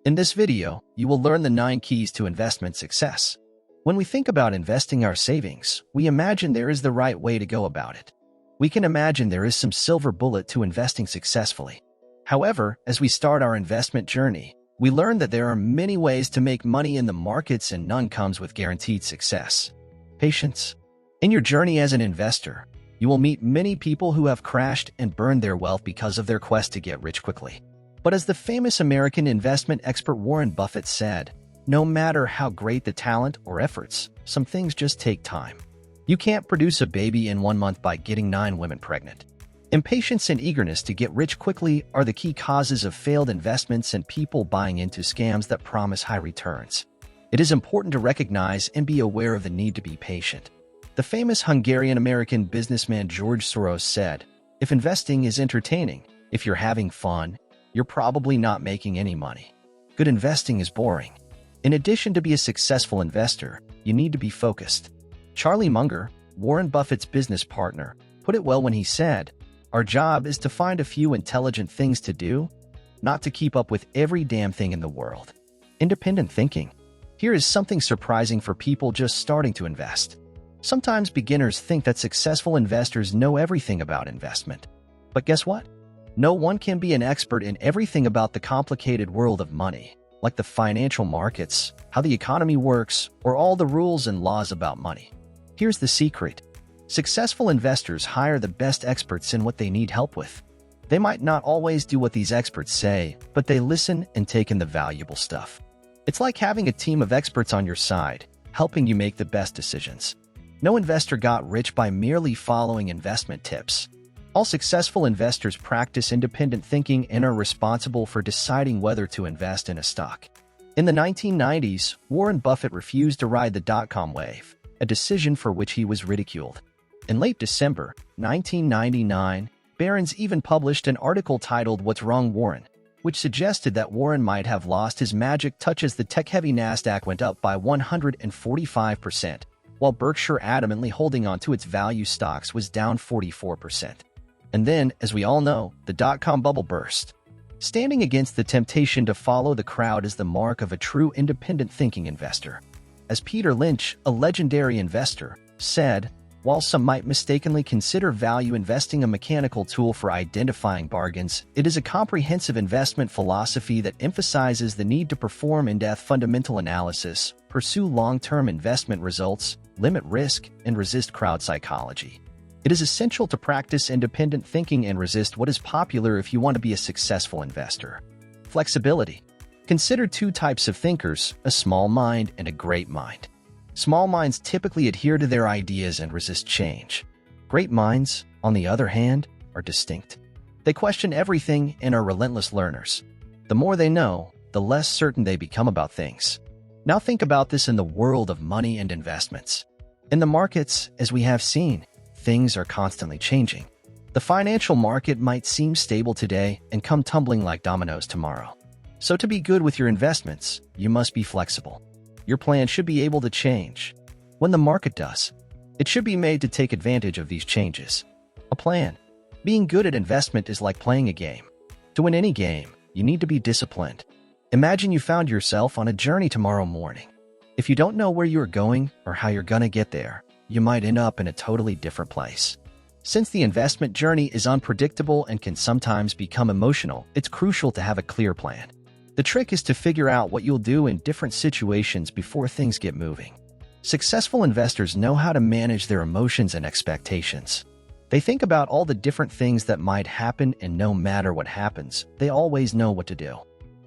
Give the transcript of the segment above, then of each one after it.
In this video, you will learn the 9 keys to investment success. When we think about investing our savings, we imagine there is the right way to go about it. We can imagine there is some silver bullet to investing successfully. However, as we start our investment journey, we learn that there are many ways to make money in the markets and none comes with guaranteed success. Patience. In your journey as an investor, you will meet many people who have crashed and burned their wealth because of their quest to get rich quickly. But as the famous American investment expert Warren Buffett said, no matter how great the talent or efforts, some things just take time. You can't produce a baby in 1 month by getting 9 women pregnant. Impatience and eagerness to get rich quickly are the key causes of failed investments and people buying into scams that promise high returns. It is important to recognize and be aware of the need to be patient. The famous Hungarian-American businessman George Soros said, "If investing is entertaining, if you're having fun, you're probably not making any money. Good investing is boring." In addition to be a successful investor, you need to be focused. Charlie Munger, Warren Buffett's business partner, put it well when he said, "Our job is to find a few intelligent things to do, not to keep up with every damn thing in the world." Independent thinking. Here is something surprising for people just starting to invest. Sometimes beginners think that successful investors know everything about investment. But guess what? No one can be an expert in everything about the complicated world of money, like the financial markets, how the economy works, or all the rules and laws about money. Here's the secret. Successful investors hire the best experts in what they need help with. They might not always do what these experts say, but they listen and take in the valuable stuff. It's like having a team of experts on your side, helping you make the best decisions. No investor got rich by merely following investment tips. All successful investors practice independent thinking and are responsible for deciding whether to invest in a stock. In the 1990s, Warren Buffett refused to ride the dot-com wave, a decision for which he was ridiculed. In late December 1999, Barron's even published an article titled "What's Wrong, Warren?", which suggested that Warren might have lost his magic touch as the tech-heavy Nasdaq went up by 145%, while Berkshire, adamantly holding on to its value stocks, was down 44%. And then, as we all know, the dot-com bubble burst. Standing against the temptation to follow the crowd is the mark of a true independent thinking investor. As Peter Lynch, a legendary investor, said, "While some might mistakenly consider value investing a mechanical tool for identifying bargains, it is a comprehensive investment philosophy that emphasizes the need to perform in-depth fundamental analysis, pursue long-term investment results, limit risk, and resist crowd psychology." It is essential to practice independent thinking and resist what is popular if you want to be a successful investor. Flexibility. Consider 2 types of thinkers, a small mind and a great mind. Small minds typically adhere to their ideas and resist change. Great minds, on the other hand, are distinct. They question everything and are relentless learners. The more they know, the less certain they become about things. Now think about this in the world of money and investments. In the markets, as we have seen, things are constantly changing. The financial market might seem stable today and come tumbling like dominoes tomorrow. So to be good with your investments, you must be flexible. Your plan should be able to change. When the market does, it should be made to take advantage of these changes. A plan. Being good at investment is like playing a game. To win any game, you need to be disciplined. Imagine you found yourself on a journey tomorrow morning. If you don't know where you're going or how you're gonna get there, you might end up in a totally different place. Since the investment journey is unpredictable and can sometimes become emotional, it's crucial to have a clear plan. The trick is to figure out what you'll do in different situations before things get moving. Successful investors know how to manage their emotions and expectations. They think about all the different things that might happen, and no matter what happens, they always know what to do.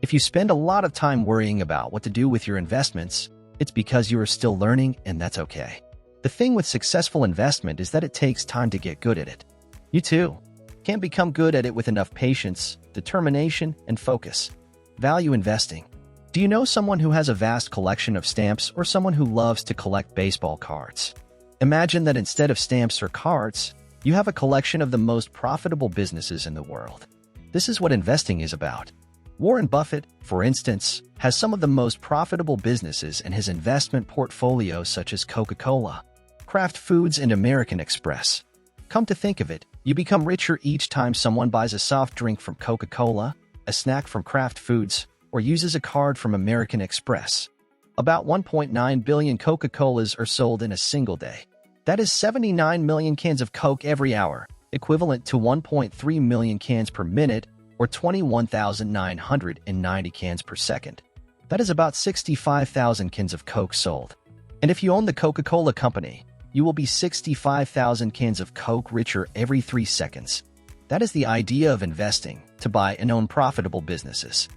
If you spend a lot of time worrying about what to do with your investments, it's because you are still learning, and that's okay. The thing with successful investment is that it takes time to get good at it. You too can become good at it with enough patience, determination, and focus. Value investing. Do you know someone who has a vast collection of stamps or someone who loves to collect baseball cards? Imagine that instead of stamps or cards, you have a collection of the most profitable businesses in the world. This is what investing is about. Warren Buffett, for instance, has some of the most profitable businesses in his investment portfolio, such as Coca-Cola, Kraft Foods, and American Express. Come to think of it, you become richer each time someone buys a soft drink from Coca-Cola, a snack from Kraft Foods, or uses a card from American Express. About 1.9 billion Coca-Colas are sold in a single day. That is 79 million cans of Coke every hour, equivalent to 1.3 million cans per minute, or 21,990 cans per second. That is about 65,000 cans of Coke sold. And if you own the Coca-Cola Company, you will be 65,000 cans of Coke richer every 3 seconds. That is the idea of investing, to buy and own profitable businesses.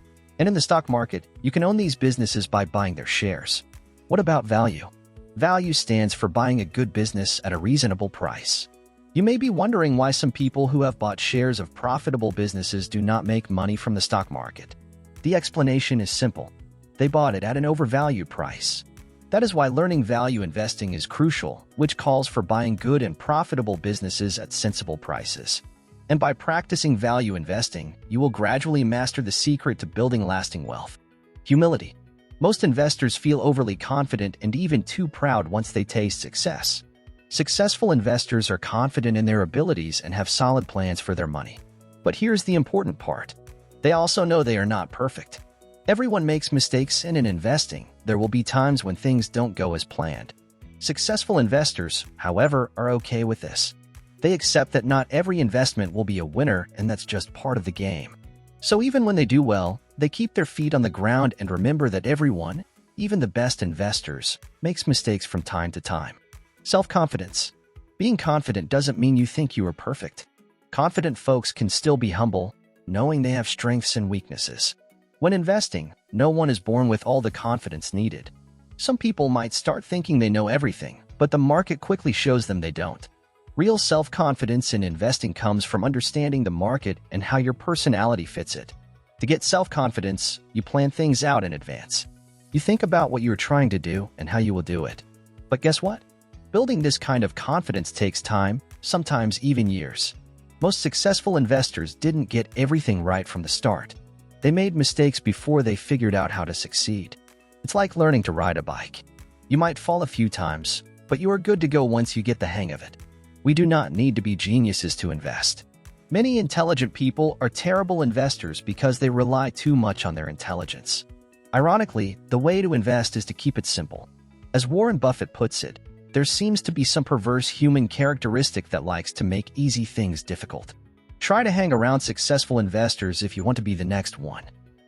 And in the stock market, you can own these businesses by buying their shares. What about value? Value stands for buying a good business at a reasonable price. You may be wondering why some people who have bought shares of profitable businesses do not make money from the stock market. The explanation is simple. They bought it at an overvalued price. That is why learning value investing is crucial, which calls for buying good and profitable businesses at sensible prices. And by practicing value investing, you will gradually master the secret to building lasting wealth. Humility. Most investors feel overly confident and even too proud once they taste success. Successful investors are confident in their abilities and have solid plans for their money. But here's the important part. They also know they are not perfect. Everyone makes mistakes, and in investing, there will be times when things don't go as planned. Successful investors, however, are okay with this. They accept that not every investment will be a winner, and that's just part of the game. So even when they do well, they keep their feet on the ground and remember that everyone, even the best investors, makes mistakes from time to time. Self-confidence. Being confident doesn't mean you think you are perfect. Confident folks can still be humble, knowing they have strengths and weaknesses. When investing, no one is born with all the confidence needed. Some people might start thinking they know everything, but the market quickly shows them they don't. Real self-confidence in investing comes from understanding the market and how your personality fits it. To get self-confidence, you plan things out in advance. You think about what you are trying to do and how you will do it. But guess what? Building this kind of confidence takes time, sometimes even years. Most successful investors didn't get everything right from the start. They made mistakes before they figured out how to succeed. It's like learning to ride a bike. You might fall a few times, but you are good to go once you get the hang of it. We do not need to be geniuses to invest. Many intelligent people are terrible investors because they rely too much on their intelligence. Ironically, the way to invest is to keep it simple. As Warren Buffett puts it, there seems to be some perverse human characteristic that likes to make easy things difficult. Try to hang around successful investors if you want to be the next one.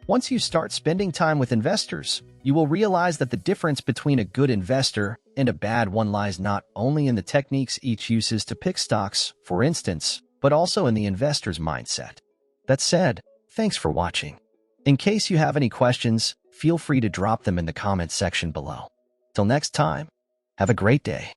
Once you start spending time with investors, you will realize that the difference between a good investor and a bad one lies not only in the techniques each uses to pick stocks, for instance, but also in the investor's mindset. That said, thanks for watching. In case you have any questions, feel free to drop them in the comments section below. Till next time, have a great day.